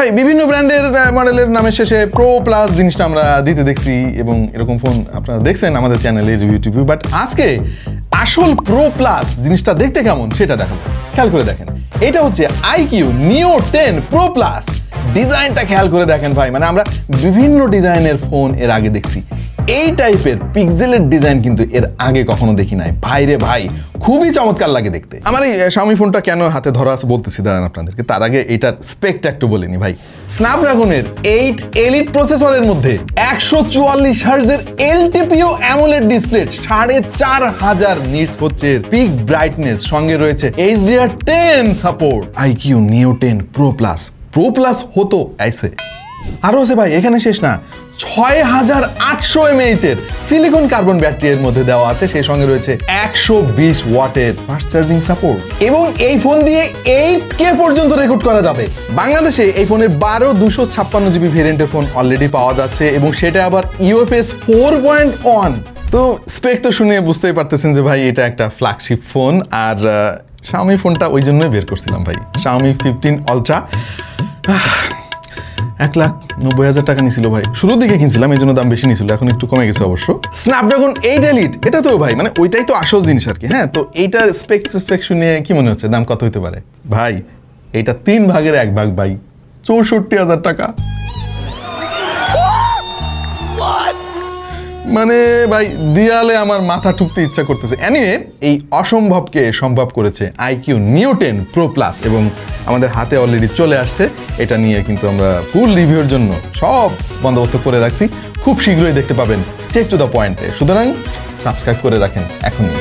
ভাই বিভিন্ন ব্র্যান্ডের মডেলের নামের শেষে প্রো প্লাস জিনিসটা আমরা দিতে দেখছি এবং এরকম ফোন আপনারা দেখছেন আমাদের চ্যানেলে রিভিউ, বাট আজকে আসল প্রো প্লাস জিনিসটা দেখতে কেমন সেটা দেখাবো। খেয়াল করে দেখেন, এটা হচ্ছে আইকিউ নিও 10 প্রো প্লাস। ডিজাইনটা খেয়াল করে দেখেন ভাই, মানে আমরা বিভিন্ন ডিজাইনের ফোন এর আগে দেখছি, এই টাইপের পিক্সেলের ডিজাইন কিন্তু এর আগে কখনো দেখি নাই। ভাই রে ভাই, খুবই চমৎকার লাগে দেখতে। আমার এই Xiaomi ফোনটা কেন হাতে ধরা আছে বলতেছি দাঁড়ান আপনাদেরকে, তার আগে এটার স্পেকটা একটু বলিনি ভাই। স্ন্যাপড্রাগনের 8 এলিট প্রসেসরের মধ্যে 144 হার্টজের এলটিপিও অ্যামোলেড ডিসপ্লে, 4500 নিটস হচ্ছে পিক ব্রাইটনেস, সঙ্গে রয়েছে HDR10 সাপোর্ট। আইকিউ নিও 10 প্রো প্লাস হতো ऐसे। আরো আছে ভাই, এখানে শেষ না, 6800 mAh এর সিলিকন কার্বন ব্যাটারি এর মধ্যে দেওয়া আছে, সেই সঙ্গে রয়েছে 120 ওয়াটের ফাস্ট চার্জিং সাপোর্ট, এবং এই ফোন দিয়ে 8K পর্যন্ত রেকর্ড করা যাবে। বাংলাদেশে এই ফোনের 12256GB ভেরিয়েন্টের ফোন অলরেডি পাওয়া যাচ্ছে, এবং সেটা আবার UFS 4.1। তো স্পেক তো শুনে বুঝতেই পারতেছেন যে ভাই এটা একটা ফ্ল্যাগশিপ ফোন। আর Xiaomi ফোনটা ওই জন্যই বের করছিলাম ভাই, Xiaomi 15 Ultra 1,90,000 টাকা নিছিল ভাই। শুরুর দিকে কিনছিলাম, এই জন্য দাম বেশি নিছিল, এখন একটু কমে গেছে অবশ্য। স্ন্যাপড্রাগন 8 এলিট, এটা তো ভাই মানে ওইটাই তো আসল জিনিস আর কি। হ্যাঁ, তো এইটার স্পেক শুনে কি মনে হচ্ছে দাম কত হতে পারে ভাই? এইটা 3 ভাগের 1 ভাগ ভাই, 64,000 টাকা। মানে ভাই দিয়ালে আমার মাথা ঠুকতে ইচ্ছা করতেছে। এনিওয়ে, এই অসম্ভবকে সম্ভব করেছে আইকিউ নিও 10 প্রো প্লাস, এবং আমাদের হাতে অলরেডি চলে আসছে। এটা নিয়ে কিন্তু আমরা ফুল রিভিউর জন্য সব বন্দোবস্ত করে রাখছি, খুব শীঘ্রই দেখতে পাবেন টেক টু দ্য পয়েন্টে। সুতরাং সাবস্ক্রাইব করে রাখেন এখনই।